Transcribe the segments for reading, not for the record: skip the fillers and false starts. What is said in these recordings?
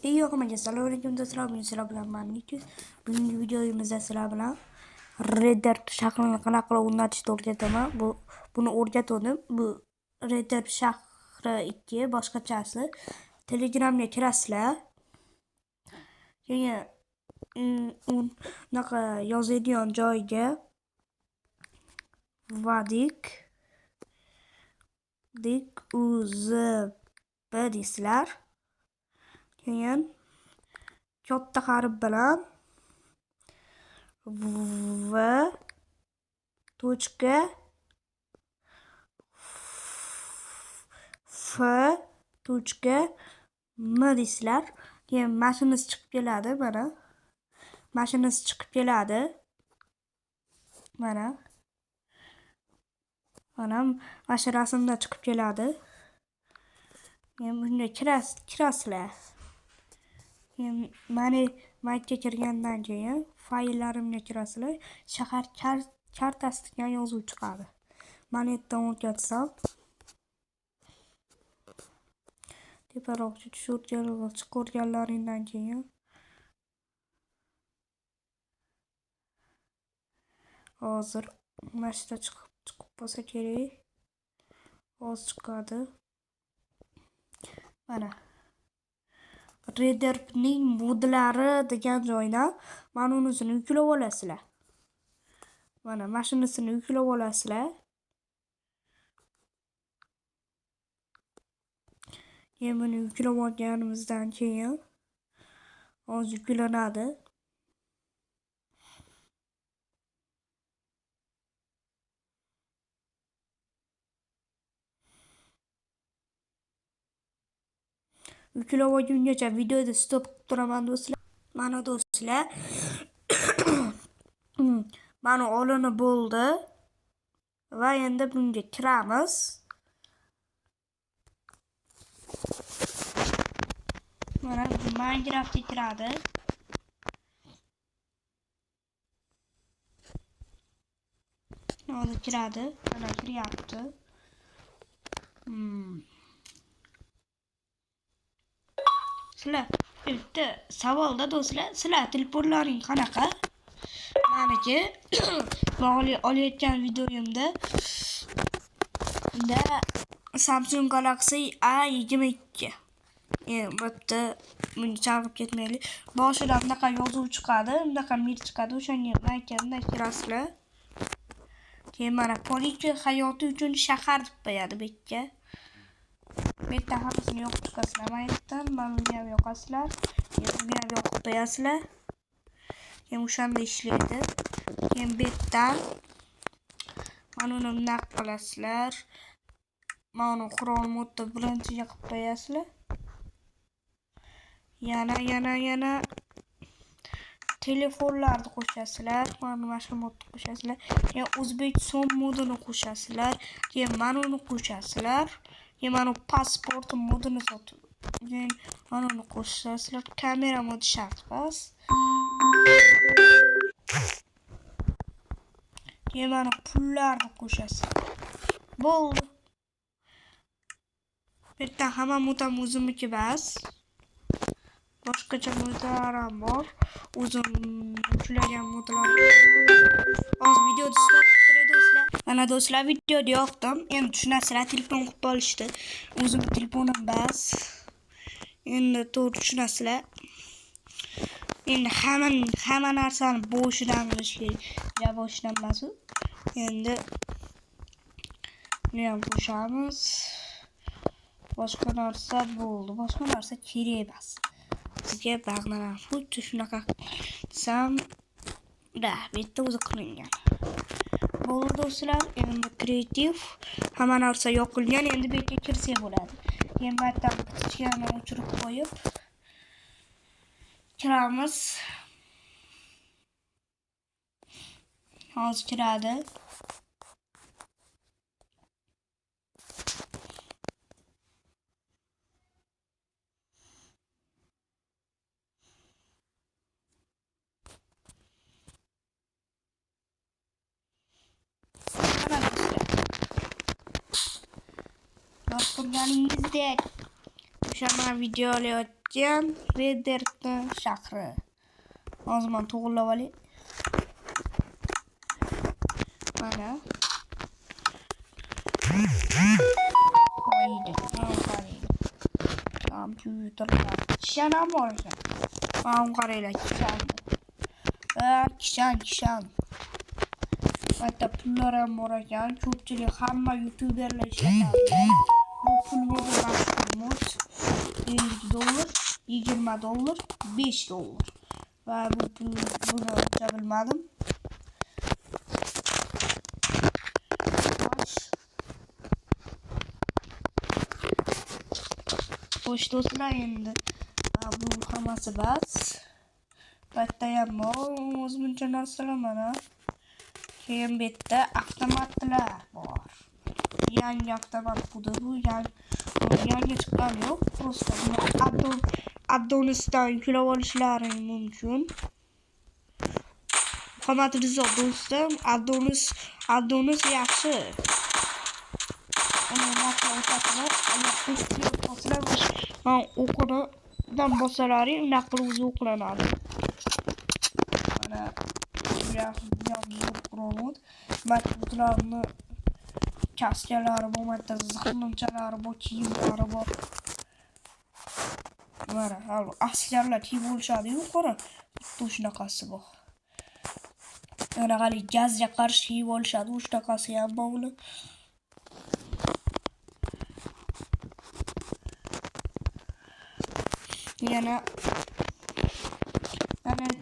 İyi okumayacağız. Assalamualaikum do'stlar. Men sizlar bilan Mamnikus. Bugungi videomizda sizlar bilan Red Dead shahrini qanaqa qilib o'rnatishni o'rgataman. Buni o'rgatdim. Bu Red Dead shahri 2 boshqachasi. Telegramga kirasizlar. Keyin unaqa yozadigan joyiga vadik uzb deysizlar. Keyin katta harf bilan v tochka f tochka m deysizlar. Keyin mashinasi chiqib keladi mana. Mashinasi chiqib keladi. Mana shu rasmda chiqib keladi. Keyin bunga kirasizlar. Keyin maytga kirgandan keyin fayllarimga kirasizlar. Shahar kartasi degan yozuv chiqadi. Mana yerdan o'rgatsam teparoqcha chiqarganlaringdan keyin hozir mana shu yerda chiqib bo'lsa kerak. Hozir chiqadi. Mana Red Dead'ning modlari degan joydan mana unisini yuklab olasizlar. Mana mashinasini yuklab olasizlar. Keyin buni yuklab olganimizdan keyin hozir yuklanadi. Yuklab olgungacha videoni stop qilib turaman do'stlar. Mana do'stlar. Mana olinib bo'ldi. Va endi bunga kiramiz. Mana Minecraftga kiradi. Hozir kiradi. Mana kiryapti. Sizlar bitta savolda do'stlar, sizlar telefonlaring qanaqa? Meniki olayotgan videomda Samsung Galaxy A22. Bitta buni chalg'ib ketmaylik. Boshida bunaqa yozuv chiqadi, bunaqa mir chiqadi. O'shanga maykamda kirasizlar. Keyin mana politsiya hayoti uchun shahar deb qo'yadi bu yerga. Bu yerda hammasini yoqib chiqasizlar. Mana bunga ham yoqasizlar. Bunga ham yoqib qo'yasizlar. Keyin o'shanda ishlaydi. Keyin bu yerdan mana uni bunaqa qilasizlar. Mana qurol modda birinchiga qilib qo'yasizlar. Yana telefonlarni qo'shasizlar. Mana shu modni qo'shasizlar. Keyin o'zbek so'm modini qo'shasizlar. Keyin mana uni qo'shasizlar. Keyin mana pasport modini sotib. Keyin mana uni qo'shasizlar. Kamera modi shart emas. Keyin mana pullarni qo'shasizlar. Bo'ldi. Bu yerda hamma modam o'zimniki bas. Boshqacha modlar ham bor. O'zim ushlagan modlar bor. Hozir videoni stop qilib do'stlar. Mana do'stlar videoni yoqdim. Endi shu narsalar telefon qilib olishdi. O'zim telefonim bas. Endi to'g'ri tushunasizlar. Endi hamma narsani boshidan qilish kerak. Ya boshidan emas. Endi buni ham qo'shamiz. Boshqa narsa bo'ldi. Boshqa narsa kerak emas. Sizga bag'nalar xuddi shunaqa desam, bu yerda o'zi qilingan. Bo'ldi do'stlar, endi kreativ hamma narsa yoqilgan, endi bu yerga kirsak bo'ladi. Keyin bu yerdan pichkani o'chirib qo'yib kiramiz. Hozir kiradi. Yoqtirganingizdek o'sha men video Christian Rederton shahri. Hozir men to'g'rilab olay. Mana. Kompyuterlar. Kishan ham bor ekan. Mana qaranglar, kishan. Hatta pullar ham bor ekan. Ko'pchilik hamma youtuberlar ishlatadi. Bu pul mashhurmiz. $50, $20, $5. Va bu pul buni o'cha bilmadim. Xo'sh do'stlar, endi bu hammasi bas. Bitta ham bor, o'zimcha narsalar mana. Keyin bu yerda avtomatlar bor. Yangi avtomat bu yangi chiqqan yo'q. Просто addonisidan yuklab olishlaring mumkin. Muhammad Rizo do'stim, addonis yaxshi. Ben okunadan basalarim nakli o'zi o'qlanadi. Mana bu matbuotlarni kaskalari bor, zixninchalari bor, kiyimlari bor. Mana askarlar kiyib bo'lishadi-yu, qora. Bitta shunaqasi bor. Mana qali gazga qarshi kiyib olishadi, shunaqasi ham bor ular. Yana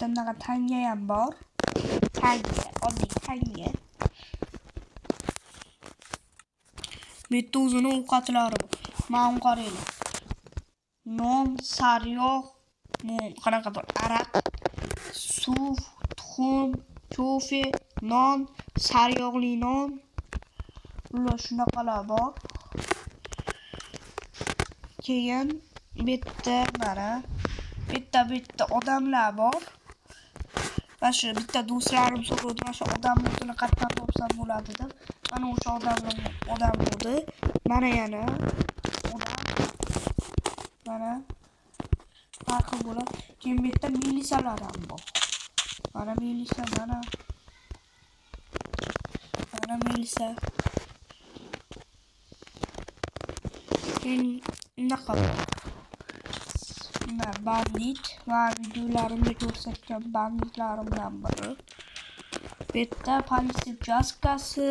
bunaqa tanga ham bor. Oddiy tanga. Bu yerda o'zini ovqatlari bor. Mana qaranglar. Non, sariyog', qanaqa bor? Araq, suv, tuxum, kofe, non, sariyog'li non. Ular shunaqalar bor. Keyin bitta mana bitta odamlar bor. Mana shu bitta do'stlarim so'radi, mana shu odamni o'zini qatdan topsam bo'ladi deb. Mana o'sha odam bo'ldi. Mana yana odam. Mana farqi bo'ladi. Keyin bitta milisalar ham bor. Mana milisa, mana milisa. Keyin unaqa bor. Bandit va videolarimda ko'rsatgan banditlarimdan biri. Bitta politsiya uchastkasi.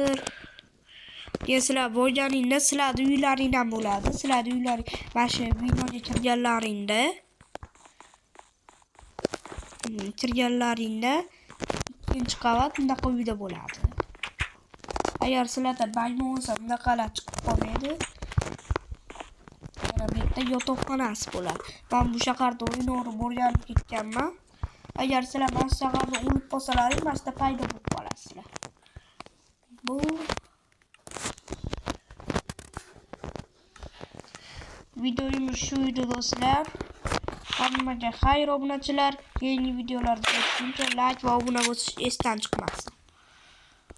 Sizlar bo'lganingda sizlarning uylaringdan bo'ladi. Sizlarning uylaring mana shu binoga kirganlaringda ikkinchi qavat bunaqa uyda bo'ladi. Agar sizlarda bayma bo'lsa bunaqalar chiqib qolmaydi. Bitta yotoqxonasi bo'ladi. Men bu shaharda o'ynab o'rganib ketganman. Agar sizlar mana shu shaharda o'lib qolsalaring, mana shunda paydo bo'lib qolasizlar. Bu videomiz shu edi do'stlar. Hammaga xayr obunachilar. Yangi videolarda ko'rishguncha like va obuna bo'lish esdan chiqmasin.